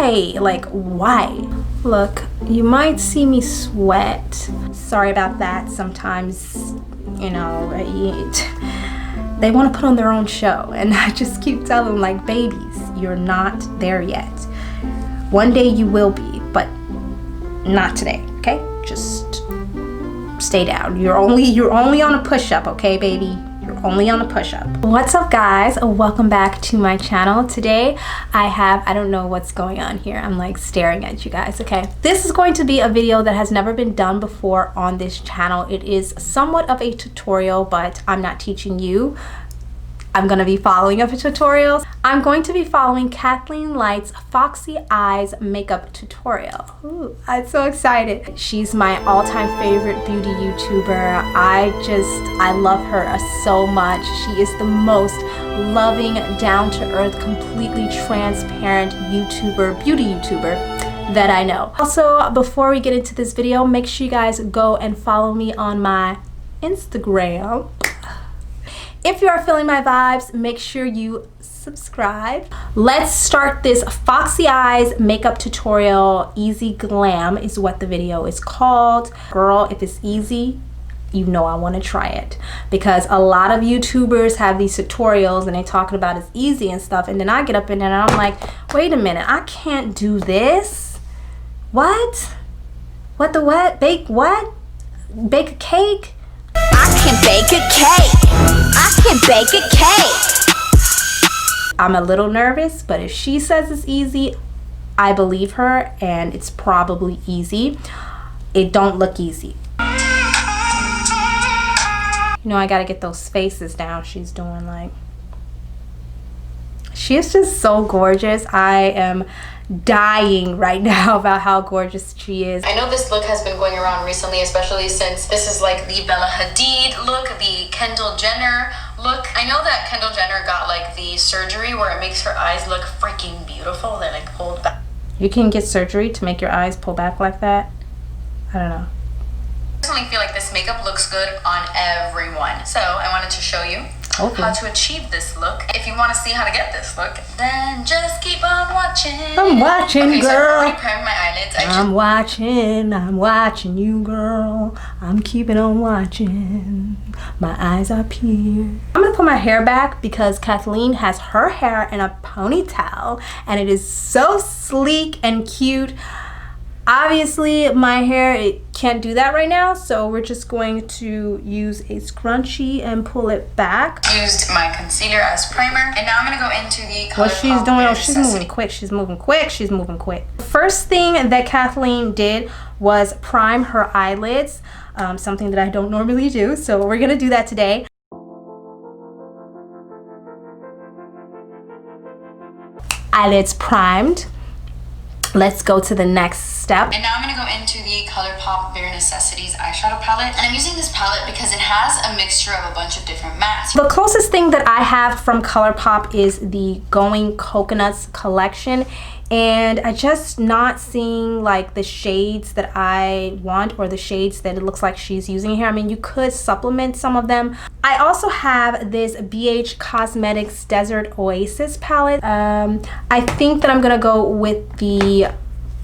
why? Like, why? Look, you might see me sweat. Sorry about that. Sometimes, you know, they want to put on their own show, and I just keep telling them, like, babies, you're not there yet. One day you will be, but not today, okay? Just stay down. You're only on a push-up, okay, baby? You're only on a push-up. What's up, guys? Welcome back to my channel. Today I don't know what's going on here. I'm like staring at you guys, okay? This is going to be a video that has never been done before on this channel. It is somewhat of a tutorial, but I'm not teaching you. I'm gonna be following up a tutorial. I'm going to be following Kathleenlights FOXY Eyes Makeup tutorial. Ooh, I'm so excited. She's my all-time favorite beauty YouTuber. I love her so much. She is the most loving, down-to-earth, completely transparent beauty YouTuber that I know. Also, before we get into this video, make sure you guys go and follow me on my Instagram. If you are feeling my vibes, make sure you subscribe. Let's start this FOXY Eyes makeup tutorial. Easy Glam is what the video is called. Girl, if it's easy, you know I want to try it, because a lot of YouTubers have these tutorials and they talking about it's easy and stuff, and then I get up in there and I'm like, wait a minute, I can't do this. What? What the what? Bake what? Bake a cake? I can bake a cake. I can bake a cake. I'm a little nervous, but if she says it's easy, I believe her, and it's probably easy. It don't look easy. You know, I gotta get those faces down she's doing. Like, she is just so gorgeous. I am dying right now about how gorgeous she is. I know this look has been going around recently, especially since this is like the Bella Hadid look, the Kendall Jenner look. I know that Kendall Jenner got like the surgery where it makes her eyes look freaking beautiful. They're like pulled back. You can get surgery to make your eyes pull back like that? I don't know. I personally feel like this makeup looks good on everyone. So I wanted to show you how to achieve this look. If you want to see how to get this look, then just keep on watching. I'm watching, okay, girl. So I've already primed my eyelids. I'm watching you, girl. I'm keeping on watching. My eyes up here. I'm gonna put my hair back because Kathleen has her hair in a ponytail and it is so sleek and cute. Obviously my hair, it can't do that right now, so we're just going to use a scrunchie and pull it back. Used my concealer as primer, and now I'm gonna go into the color. What she's doing, oh, she's moving quick, she's moving quick, she's moving quick. The first thing that Kathleen did was prime her eyelids, something that I don't normally do, so we're gonna do that today. Eyelids primed. Let's go to the next step. And now I'm gonna go into the ColourPop Bare Necessities eyeshadow palette. And I'm using this palette because it has a mixture of a bunch of different mattes. The closest thing that I have from ColourPop is the Going Coconuts collection. And I just not seeing like the shades that I want, or the shades that it looks like she's using here. I mean, you could supplement some of them. I also have this BH Cosmetics Desert Oasis palette. I think that I'm gonna go with the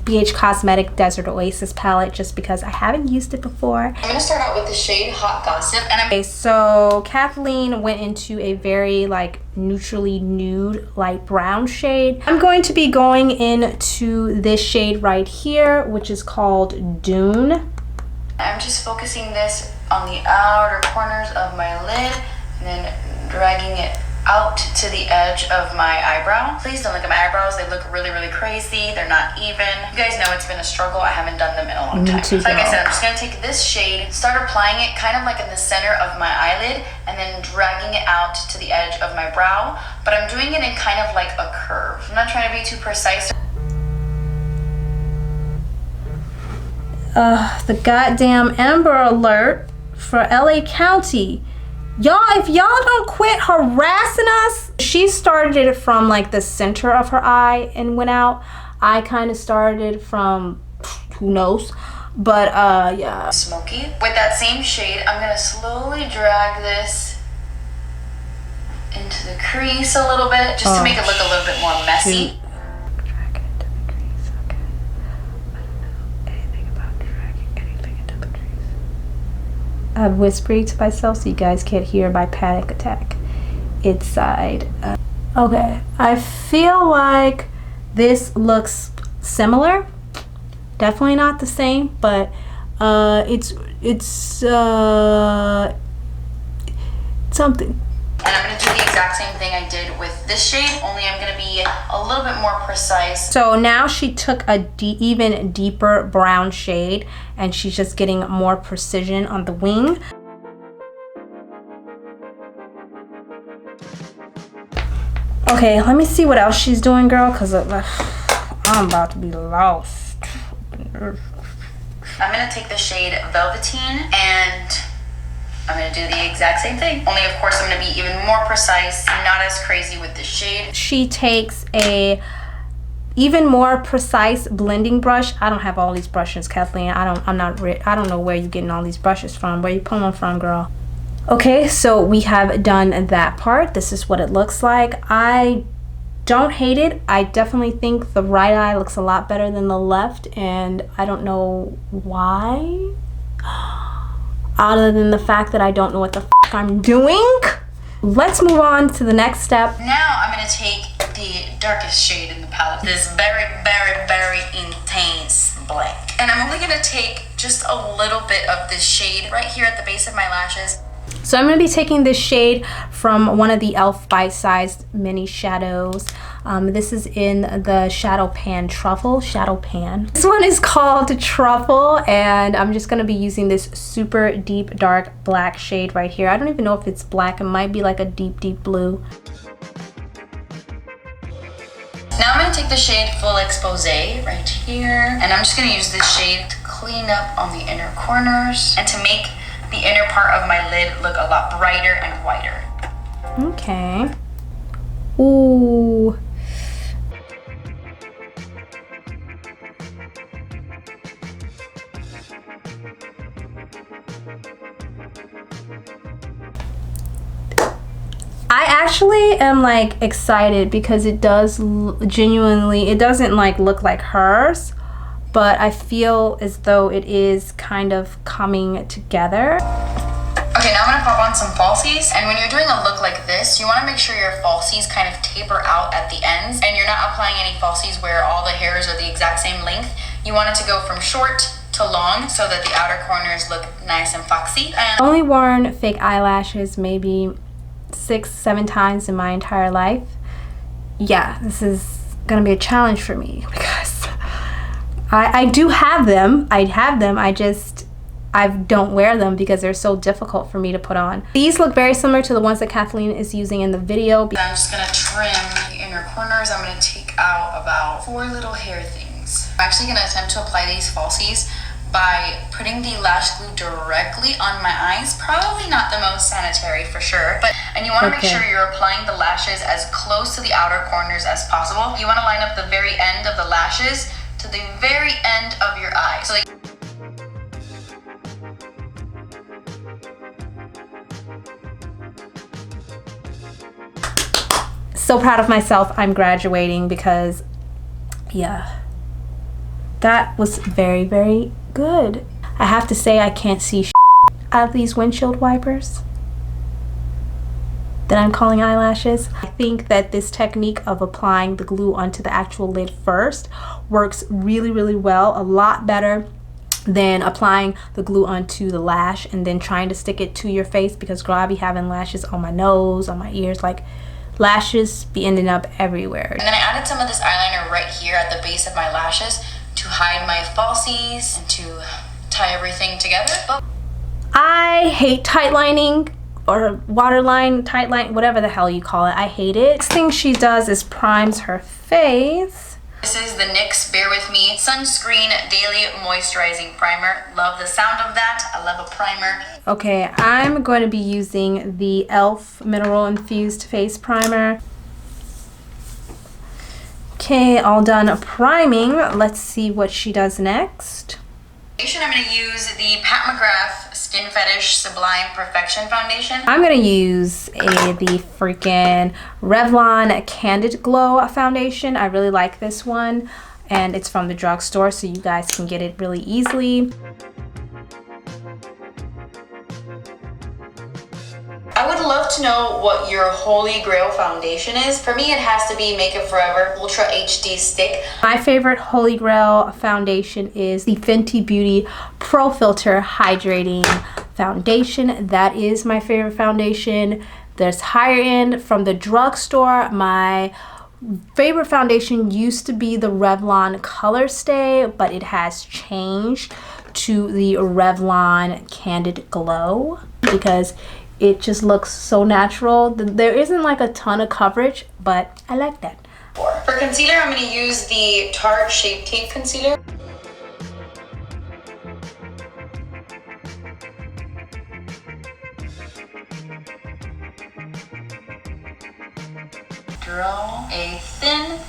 BH Cosmetic Desert Oasis palette just because I haven't used it before. I'm gonna start out with the shade Hot Gossip. And okay, so Kathleen went into a very like neutrally nude light brown shade. I'm going to be going into this shade right here, which is called Dune. I'm just focusing this on the outer corners of my lid and then dragging it out to the edge of my eyebrow. Please don't look at my eyebrows. They look really, really crazy. They're not even. You guys know it's been a struggle. I haven't done them in a long time. Too, so like I said, I'm just gonna take this shade, start applying it kind of like in the center of my eyelid, and then dragging it out to the edge of my brow. But I'm doing it in kind of like a curve. I'm not trying to be too precise. The goddamn Amber Alert for LA County. Y'all, if y'all don't quit harassing us. She started it from like the center of her eye and went out. I kind of started from, who knows, but yeah. Smoky. With that same shade, I'm gonna slowly drag this into the crease a little bit, just to make it look a little bit more messy. Drag it into the crease. I'm whispering to myself so you guys can't hear my panic attack inside. Okay, I feel like this looks similar. Definitely not the same, but it's something. And I'm going to do the exact same thing I did with this shade, only I'm going to be a little bit more precise. So now she took a even deeper brown shade and she's just getting more precision on the wing. Okay, let me see what else she's doing, girl, because I'm about to be lost. I'm going to take the shade Velveteen and I'm going to do the exact same thing. Only, of course, I'm going to be even more precise, not as crazy with the shade. She takes a even more precise blending brush. I don't have all these brushes, Kathleen. I don't know where you're getting all these brushes from. Where you pulling them from, girl? Okay, so we have done that part. This is what it looks like. I don't hate it. I definitely think the right eye looks a lot better than the left, and I don't know why. Other than the fact that I don't know what the f I'm doing. Let's move on to the next step. Now I'm going to take the darkest shade in the palette. This very, very, very intense black. And I'm only going to take just a little bit of this shade right here at the base of my lashes. So I'm going to be taking this shade from one of the e.l.f. bite-sized mini shadows. This is in the Shadow Pan Truffle. Shadow Pan. This one is called Truffle, and I'm just going to be using this super deep, dark black shade right here. I don't even know if it's black. It might be like a deep, deep blue. Now I'm going to take the shade Full Expose right here, and I'm just going to use this shade to clean up on the inner corners and to make the inner part of my lid look a lot brighter and whiter. Okay. Ooh. I actually am like excited because it does genuinely, it doesn't like look like hers, but I feel as though it is kind of coming together. Okay, now I'm gonna pop on some falsies, and when you're doing a look like this, you wanna make sure your falsies kind of taper out at the ends, and you're not applying any falsies where all the hairs are the exact same length. You want it to go from short to long so that the outer corners look nice and foxy. And I only worn fake eyelashes maybe 6-7 times in my entire life. Yeah, this is gonna be a challenge for me because I do have them. I have them. I don't wear them because they're so difficult for me to put on. These look very similar to the ones that Kathleen is using in the video. I'm just gonna trim the inner corners. I'm gonna take out about 4 little hair things. I'm actually gonna attempt to apply these falsies by putting the lash glue directly on my eyes. Probably not the most sanitary for sure, and you want to make sure you're applying the lashes as close to the outer corners as possible. You want to line up the very end of the lashes to the very end of your eye. So like so proud of myself. I'm graduating because yeah, that was very, very good. I have to say I can't see out of these windshield wipers that I'm calling eyelashes. I think that this technique of applying the glue onto the actual lid first works really, really well. A lot better than applying the glue onto the lash and then trying to stick it to your face, because girl, I be having lashes on my nose, on my ears, like lashes be ending up everywhere. And then I added some of this eyeliner right here at the base of my lashes to hide my falsies and to tie everything together. I hate tight lining or waterline, tight line, whatever the hell you call it. I hate it. Next thing she does is primes her face. This is the NYX Bear With Me Sunscreen Daily Moisturizing Primer. Love the sound of that. I love a primer. Okay, I'm going to be using the e.l.f. Mineral Infused Face Primer. Okay, all done priming. Let's see what she does next. I'm going to use the Pat McGrath Skin Fetish Sublime Perfection Foundation. I'm going to use the freaking Revlon Candid Glow foundation. I really like this one, and it's from the drugstore, so you guys can get it really easily. to know what your holy grail foundation is. For me, it has to be Makeup Forever Ultra HD Stick. My favorite holy grail foundation is the Fenty Beauty Pro Filter Hydrating Foundation. That is my favorite foundation. There's higher end from the drugstore. My favorite foundation used to be the Revlon Color Stay, but it has changed to the Revlon Candid Glow because it just looks so natural. There isn't like a ton of coverage, but I like that. For concealer, I'm going to use the Tarte Shape Tape Concealer. Draw a thin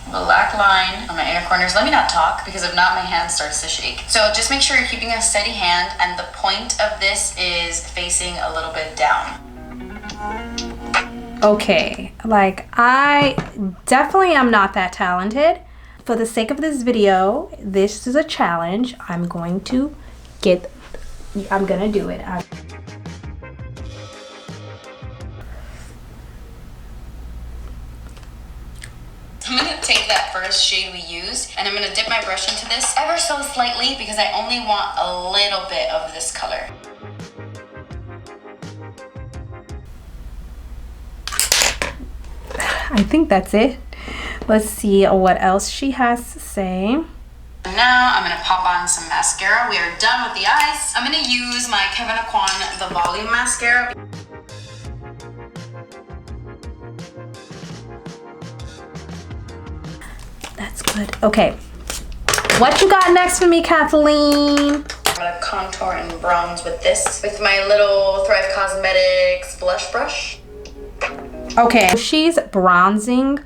black line on my inner corners. Let me not talk, because if not, my hand starts to shake. So just make sure you're keeping a steady hand, and the point of this is facing a little bit down. Okay, like I definitely am not that talented. For the sake of this video, this is a challenge. I'm gonna do it. I'm gonna take that first shade we used, and I'm gonna dip my brush into this ever so slightly because I only want a little bit of this color. I think that's it. Let's see what else she has to say. Now I'm gonna pop on some mascara. We are done with the eyes. I'm gonna use my Kevyn Aucoin The Volume Mascara. That's good. Okay, what you got next for me, Kathleen? I'm gonna contour and bronze with this, with my little Thrive Cosmetics blush brush. Okay, she's bronzing.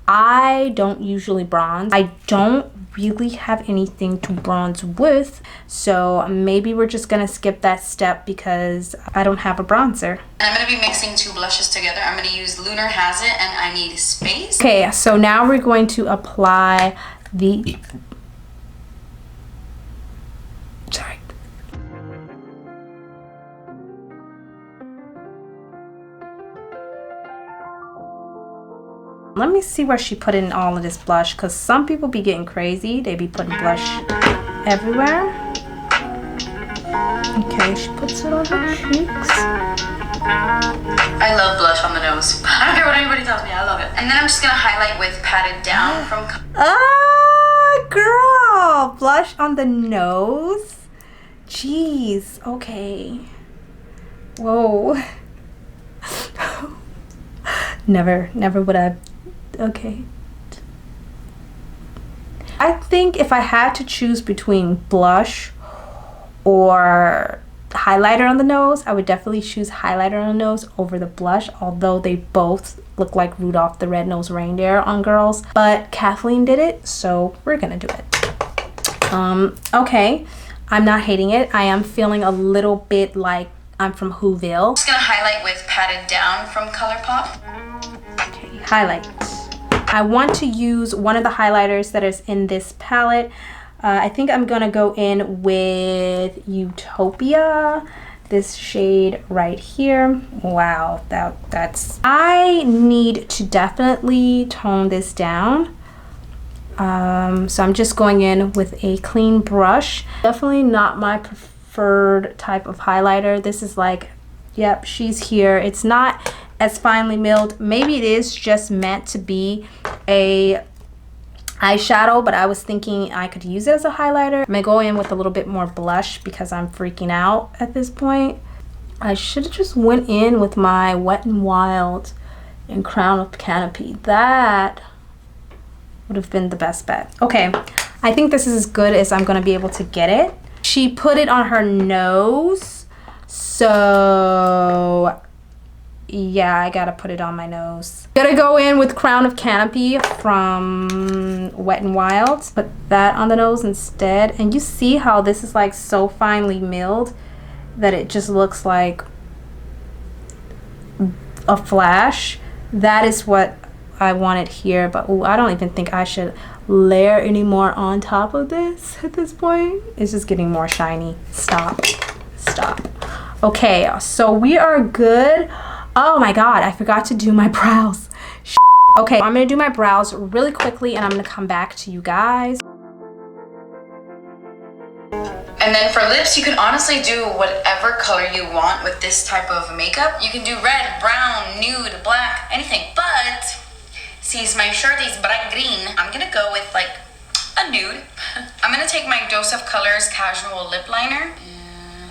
I don't usually bronze. I don't really have anything to bronze with, so maybe we're just gonna skip that step because I don't have a bronzer. And I'm gonna be mixing two blushes together. I'm gonna use Lunar Has It and I Need Space. Okay, so now we're going to apply the... Sorry. Let me see where she put in all of this blush, because some people be getting crazy. They be putting blush everywhere. Okay, she puts it on her cheeks. I love blush on the nose. I don't care what anybody tells me, I love it. And then I'm just gonna highlight with Patted Down from... Ah, girl! Blush on the nose? Jeez, okay. Whoa. Never would I... Okay. I think if I had to choose between blush or highlighter on the nose, I would definitely choose highlighter on the nose over the blush, although they both look like Rudolph the Red-Nosed Reindeer on girls. But Kathleen did it, so we're gonna do it. Okay, I'm not hating it. I am feeling a little bit like I'm from Whoville. I'm just gonna highlight with Patted Down from ColourPop. Okay, highlight. I want to use one of the highlighters that is in this palette. I think I'm gonna go in with Utopia, this shade right here. Wow, that's... I need to definitely tone this down. So I'm just going in with a clean brush. Definitely not my preferred type of highlighter. This is like, yep, she's here. It's not as finely milled. Maybe it is just meant to be a eyeshadow, but I was thinking I could use it as a highlighter. I'm gonna go in with a little bit more blush because I'm freaking out at this point. I should have just went in with my Wet n Wild and Crown of Canopy. That would have been the best bet. Okay, I think this is as good as I'm gonna be able to get it. She put it on her nose, so yeah, I gotta put it on my nose. Gotta go in with Crown of Canopy from Wet n Wild. Put that on the nose instead. And you see how this is like so finely milled that it just looks like a flash. That is what I wanted here, but ooh, I don't even think I should layer any more on top of this at this point. It's just getting more shiny. Stop. Okay, so we are good. Oh my god, I forgot to do my brows. Okay, I'm gonna do my brows really quickly and I'm gonna come back to you guys. And then for lips, you can honestly do whatever color you want with this type of makeup. You can do red, brown, nude, black, anything. But since my shirt is bright green, I'm gonna go with like a nude. I'm gonna take my Dose of Colors casual lip liner and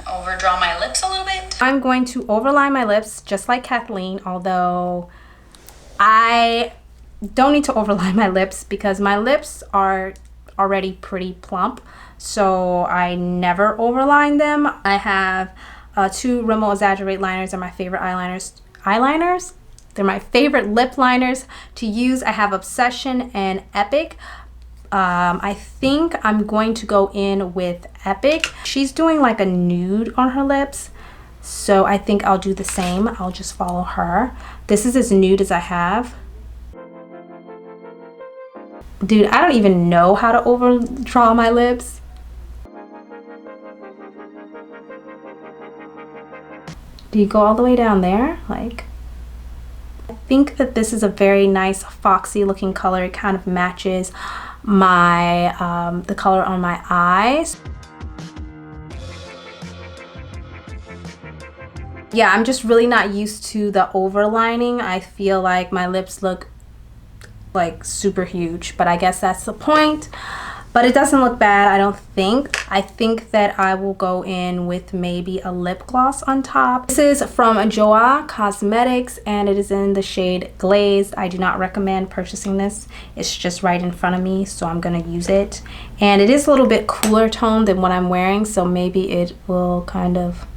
overdraw my lips a little bit. I'm going to overline my lips just like Kathleen, although I don't need to overline my lips because my lips are already pretty plump, so I never overline them. I have 2 Rimmel Exaggerate liners. They're my favorite eyeliners. They're my favorite lip liners to use. I have Obsession and Epic. I think I'm going to go in with Epic. She's doing like a nude on her lips, so I think I'll do the same. I'll just follow her. This is as nude as I have. Dude, I don't even know how to overdraw my lips. Do you go all the way down there? Like, I think that this is a very nice foxy looking color. It kind of matches my the color on my eyes. Yeah, I'm just really not used to the overlining. I feel like my lips look like super huge, but I guess that's the point. But it doesn't look bad, I don't think. I think that I will go in with maybe a lip gloss on top. This is from Joa Cosmetics and it is in the shade Glazed. I do not recommend purchasing this. It's just right in front of me, so I'm gonna use it. And it is a little bit cooler tone than what I'm wearing, so maybe it will kind of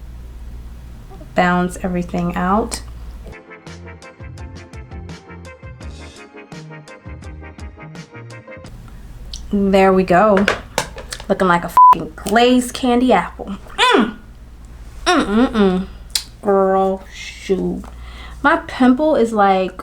balance everything out. There we go. Looking like a fucking glazed candy apple. Girl, shoot. My pimple is like...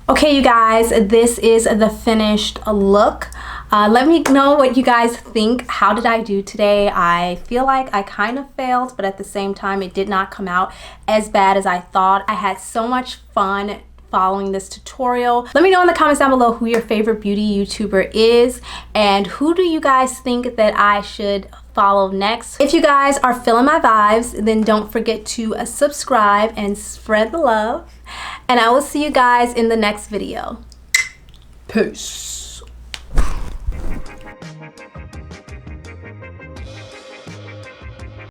Okay, you guys, this is the finished look. Let me know what you guys think. How did I do today? I feel like I kind of failed, but at the same time, it did not come out as bad as I thought. I had so much fun following this tutorial. Let me know in the comments down below who your favorite beauty YouTuber is and who do you guys think that I should follow next. If you guys are feeling my vibes, then don't forget to subscribe and spread the love. And I will see you guys in the next video. Peace.